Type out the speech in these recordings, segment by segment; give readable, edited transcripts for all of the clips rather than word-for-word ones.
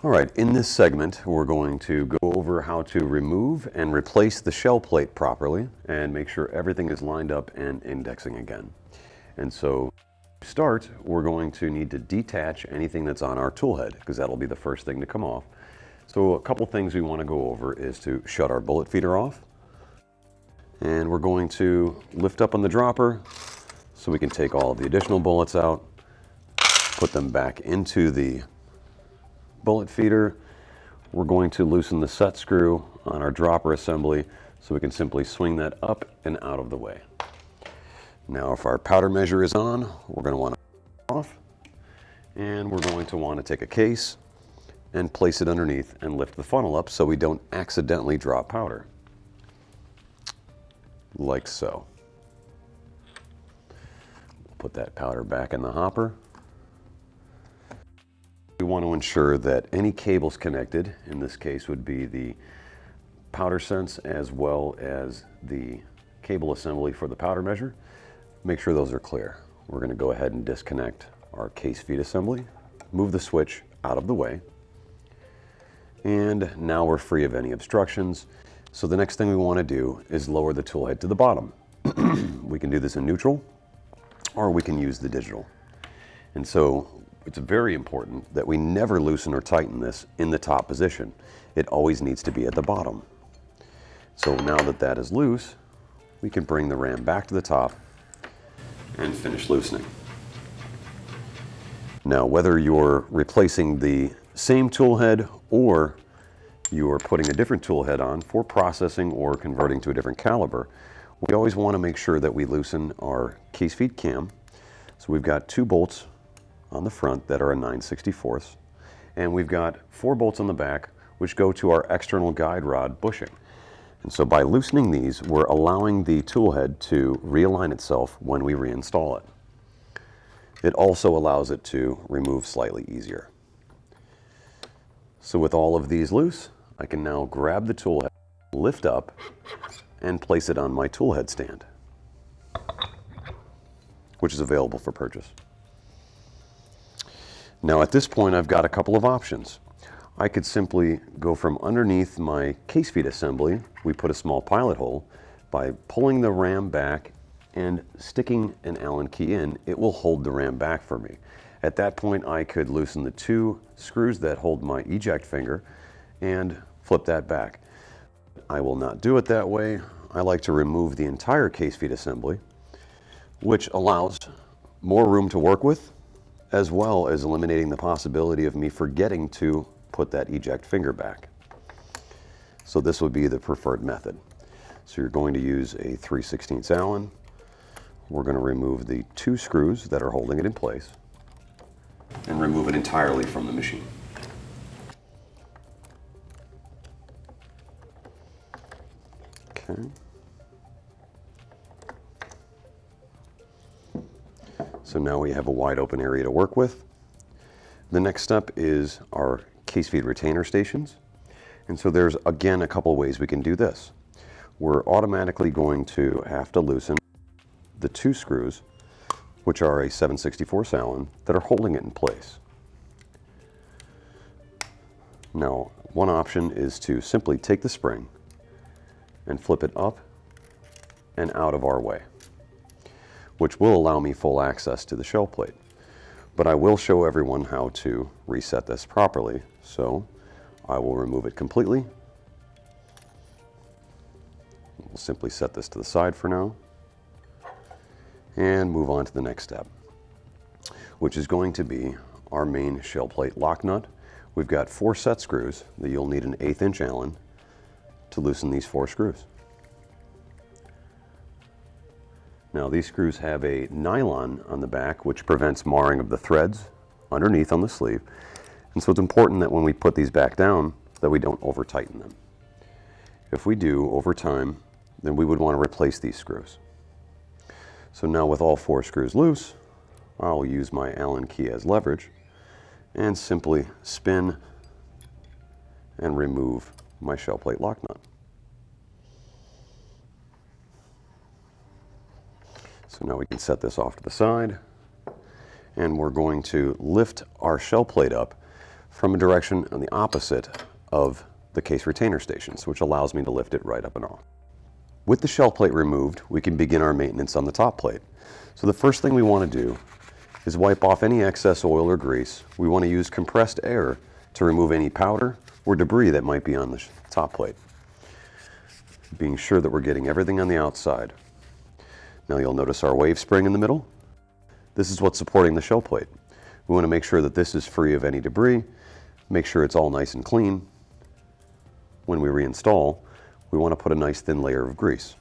All right, in this segment, we're going to go over how to remove and replace the shell plate properly and make sure everything is lined up and indexing again. And so to start, we're going to need to detach anything that's on our tool head because that'll be the first thing to come off. So a couple things we want to go over is to shut our bullet feeder off. And we're going to lift up on the dropper so we can take all of the additional bullets out, put them back into the bullet feeder. We're going to loosen the set screw on our dropper assembly so we can simply swing that up and out of the way. Now if our powder measure is on, we're going to want to off, and we're going to want to take a case and place it underneath and lift the funnel up so we don't accidentally drop powder. Like so. Put that powder back in the hopper. We want to ensure that any cables connected, in this case would be the powder sense as well as the cable assembly for the powder measure, make sure those are clear. We're going to go ahead and disconnect our case feed assembly, move the switch out of the way, and now we're free of any obstructions. So the next thing we want to do is lower the tool head to the bottom. We can do this in neutral, or we can use the digital. And so it's very important that we never loosen or tighten this in the top position. It always needs to be at the bottom. So now that that is loose, we can bring the ram back to the top and finish loosening. Now, whether you're replacing the same tool head or you're putting a different tool head on for processing or converting to a different caliber, we always want to make sure that we loosen our case feed cam. So we've got 2 bolts on the front that are a 9/64, and we've got 4 bolts on the back which go to our external guide rod bushing. And so by loosening these, we're allowing the tool head to realign itself when we reinstall it. It also allows it to remove slightly easier. So with all of these loose, I can now grab the tool head, lift up, and place it on my tool head stand, which is available for purchase. Now at this point, I've got a couple of options. I could simply go from underneath my case feed assembly. We put a small pilot hole. By pulling the ram back and sticking an Allen key in, it will hold the ram back for me. At that point, I could loosen the 2 screws that hold my eject finger and flip that back. I will not do it that way. I like to remove the entire case feed assembly, which allows more room to work with, as well as eliminating the possibility of me forgetting to put that eject finger back. So this would be the preferred method. So you're going to use a 3/16 Allen. We're going to remove the 2 screws that are holding it in place and remove it entirely from the machine. Okay. So now we have a wide open area to work with. The next step is our case feed retainer stations. And so there's again a couple ways we can do this. We're automatically going to have to loosen the 2 screws, which are a 7/64 Allen, that are holding it in place. Now, one option is to simply take the spring and flip it up and out of our way, which will allow me full access to the shell plate. But I will show everyone how to reset this properly, so I will remove it completely. We'll simply set this to the side for now and move on to the next step, which is going to be our main shell plate lock nut. We've got 4 set screws that you'll need an 1/8 inch Allen to loosen these 4 screws. Now these screws have a nylon on the back which prevents marring of the threads underneath on the sleeve. And so it's important that when we put these back down that we don't over tighten them. If we do over time, then we would want to replace these screws. So now with all 4 screws loose, I'll use my Allen key as leverage and simply spin and remove my shell plate lock nut. So now we can set this off to the side, and we're going to lift our shell plate up from a direction on the opposite of the case retainer stations, which allows me to lift it right up and off. With the shell plate removed, we can begin our maintenance on the top plate. So the first thing we want to do is wipe off any excess oil or grease. We want to use compressed air to remove any powder or debris that might be on the top plate, being sure that we're getting everything on the outside. Now you'll notice our wave spring in the middle. This is what's supporting the shell plate. We want to make sure that this is free of any debris, make sure it's all nice and clean. When we reinstall, we want to put a nice thin layer of grease.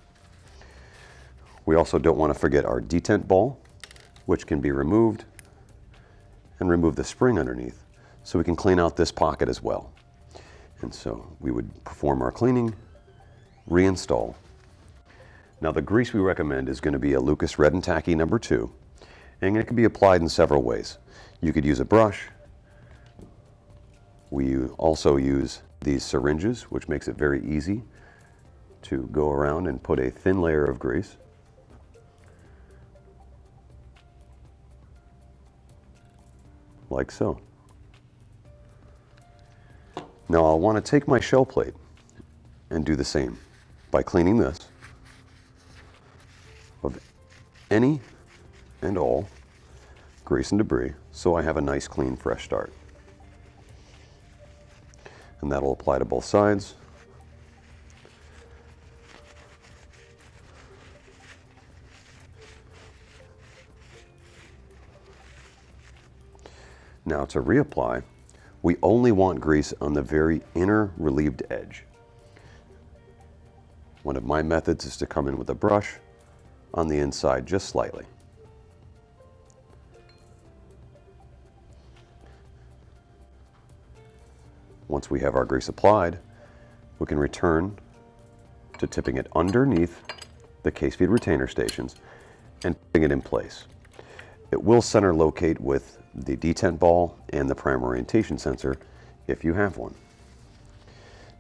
We also don't want to forget our detent ball, which can be removed, and remove the spring underneath, so we can clean out this pocket as well. And so we would perform our cleaning, reinstall. Now the grease we recommend is going to be a Lucas Red and Tacky number 2, and it can be applied in several ways. You could use a brush. We also use these syringes, which makes it very easy to go around and put a thin layer of grease. Like so. Now I'll want to take my shell plate and do the same by cleaning this of any and all grease and debris, so I have a nice clean fresh start. And that'll apply to both sides. Now to reapply, we only want grease on the very inner relieved edge. One of my methods is to come in with a brush on the inside just slightly. Once we have our grease applied, we can return to tipping it underneath the case feed retainer stations and putting it in place. It will center locate with the detent ball and the prime orientation sensor if you have one.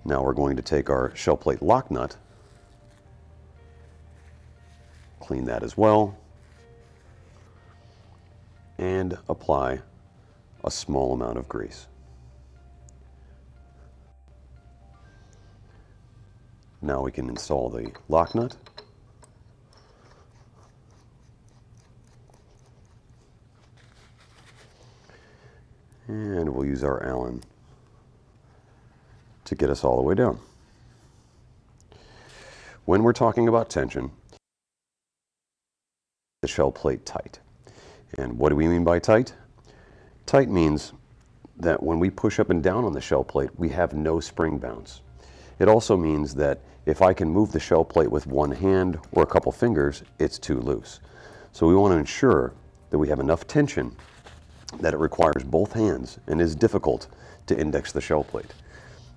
Now we're going to take our shell plate lock nut, clean that as well, and apply a small amount of grease. Now we can install the lock nut. And we'll use our Allen to get us all the way down. When we're talking about tension, the shell plate tight. And what do we mean by tight? Tight means that when we push up and down on the shell plate, we have no spring bounce. It also means that if I can move the shell plate with one hand or a couple fingers, it's too loose. So we want to ensure that we have enough tension that it requires both hands and is difficult to index the shell plate.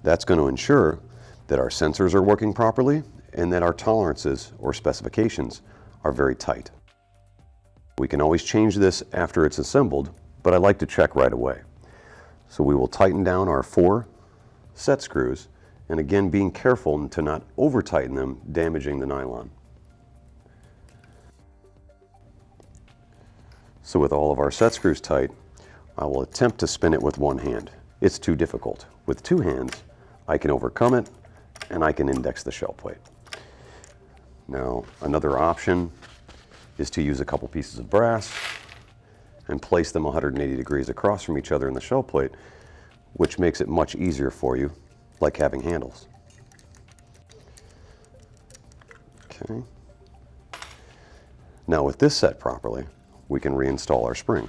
That's going to ensure that our sensors are working properly and that our tolerances or specifications are very tight. We can always change this after it's assembled, but I like to check right away. So we will tighten down our 4 set screws, and again being careful to not over tighten them, damaging the nylon. So with all of our set screws tight, I will attempt to spin it with one hand. It's too difficult. With 2 hands, I can overcome it and I can index the shell plate. Now, another option is to use a couple pieces of brass and place them 180 degrees across from each other in the shell plate, which makes it much easier for you, like having handles. Okay. Now with this set properly, we can reinstall our spring.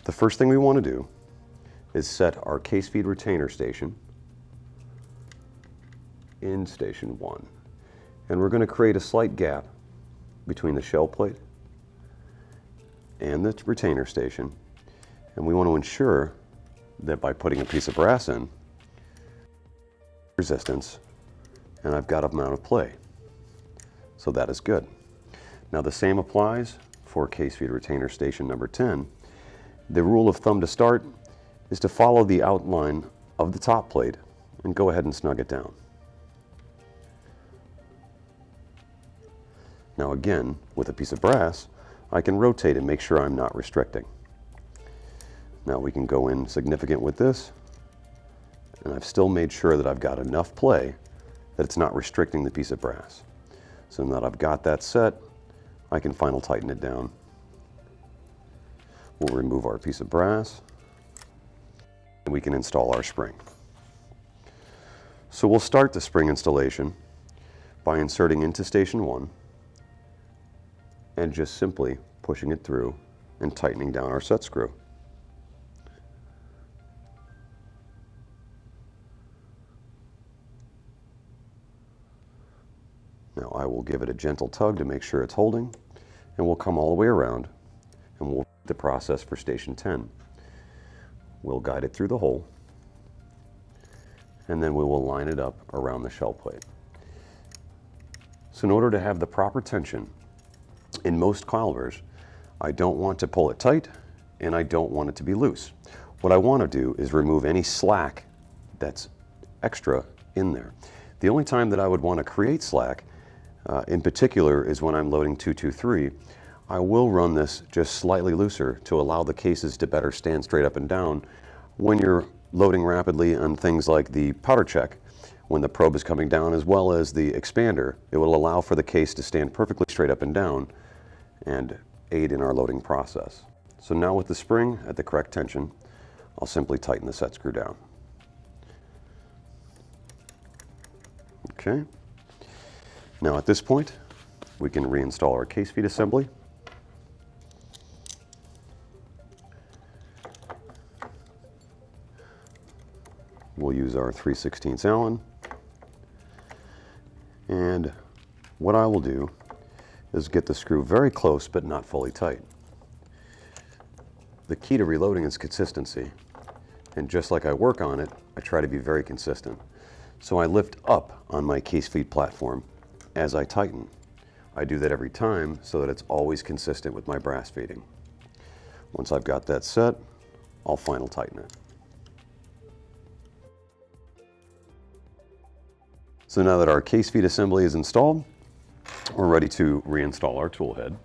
The first thing we want to do is set our case feed retainer station in station 1. And we're going to create a slight gap between the shell plate and the retainer station. And we want to ensure that by putting a piece of brass in, resistance, and I've got a amount of play. So that is good. Now the same applies for case feed retainer station number 10. The rule of thumb to start is to follow the outline of the top plate and go ahead and snug it down. Now again, with a piece of brass, I can rotate and make sure I'm not restricting. Now we can go in significant with this, and I've still made sure that I've got enough play that it's not restricting the piece of brass. So now that I've got that set, I can final tighten it down. We'll remove our piece of brass, and we can install our spring. So we'll start the spring installation by inserting into station 1 and just simply pushing it through and tightening down our set screw. Now I will give it a gentle tug to make sure it's holding, and we'll come all the way around and we'll repeat the process for station 10. We'll guide it through the hole, and then we will line it up around the shell plate. So in order to have the proper tension, in most calibers, I don't want to pull it tight and I don't want it to be loose. What I want to do is remove any slack that's extra in there. The only time that I would want to create slack in particular is when I'm loading 223. I will run this just slightly looser to allow the cases to better stand straight up and down when you're loading rapidly on things like the powder check. When the probe is coming down, as well as the expander, it will allow for the case to stand perfectly straight up and down and aid in our loading process. So now with the spring at the correct tension, I'll simply tighten the set screw down. Okay. Now at this point, we can reinstall our case feed assembly. We'll use our 3/16 Allen. And what I will do is get the screw very close but not fully tight. The key to reloading is consistency. And just like I work on it, I try to be very consistent. So I lift up on my case feed platform as I tighten. I do that every time so that it's always consistent with my brass feeding. Once I've got that set, I'll final tighten it. So now that our case feed assembly is installed, we're ready to reinstall our tool head.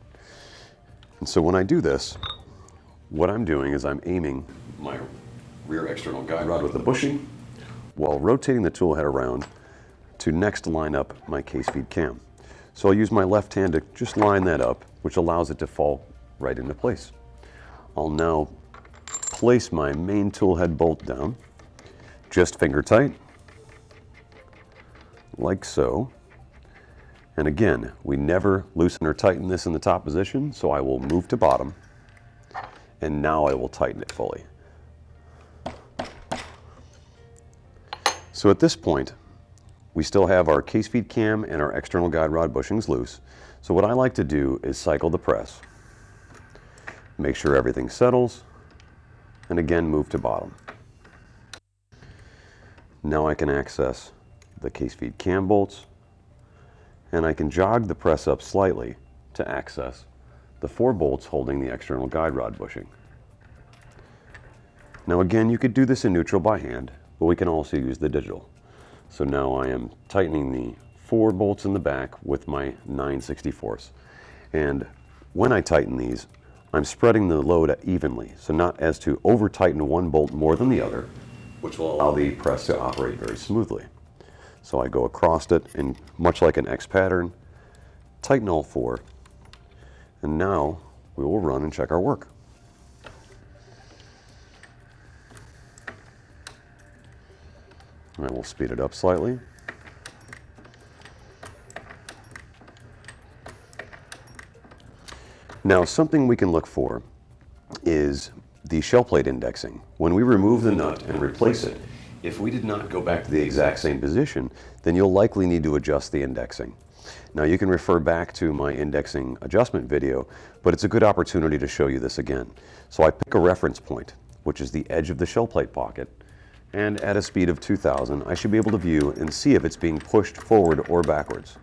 And so when I do this, what I'm doing is I'm aiming my rear external guide rod with the bushing while rotating the tool head around to next line up my case feed cam. So I'll use my left hand to just line that up, which allows it to fall right into place. I'll now place my main tool head bolt down, just finger tight, like so. And again, we never loosen or tighten this in the top position, so I will move to bottom, and now I will tighten it fully. So at this point, we still have our case feed cam and our external guide rod bushings loose. So what I like to do is cycle the press, make sure everything settles, and again move to bottom. Now I can access the case feed cam bolts, and I can jog the press up slightly to access the 4 bolts holding the external guide rod bushing. Now again, you could do this in neutral by hand, but we can also use the digital. So now I am tightening the 4 bolts in the back with my 9/64. And when I tighten these, I'm spreading the load evenly, so not as to over tighten one bolt more than the other, which will allow the press to operate very smoothly. So I go across it, and much like an X pattern, tighten all 4, and now we will run and check our work. I will speed it up slightly. Now something we can look for is the shell plate indexing. When we remove the nut and replace it, if we did not go back to the exact same position, then you'll likely need to adjust the indexing. Now you can refer back to my indexing adjustment video, but it's a good opportunity to show you this again. So I pick a reference point, which is the edge of the shell plate pocket, and at a speed of 2000, I should be able to view and see if it's being pushed forward or backwards.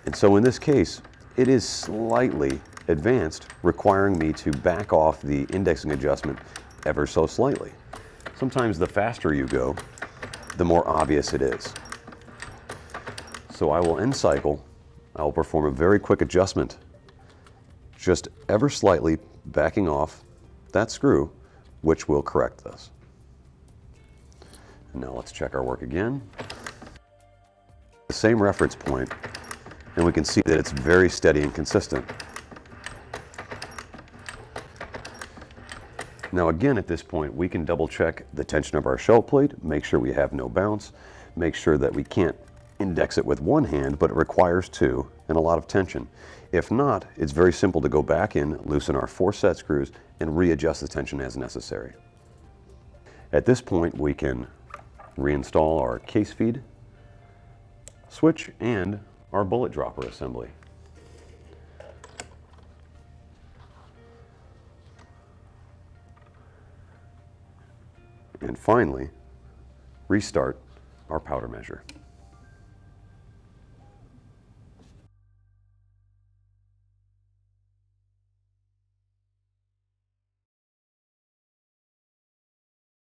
And so in this case, it is slightly advanced, requiring me to back off the indexing adjustment ever so slightly. Sometimes the faster you go, the more obvious it is. So I will end cycle. I will perform a very quick adjustment, just ever slightly backing off that screw which will correct this. And now let's check our work again. The same reference point, and we can see that it's very steady and consistent. Now again, at this point, we can double check the tension of our shell plate, make sure we have no bounce, make sure that we can't index it with one hand, but it requires two and a lot of tension. If not, it's very simple to go back in, loosen our 4 set screws, and readjust the tension as necessary. At this point, we can reinstall our case feed switch and our bullet dropper assembly. And finally, restart our powder measure.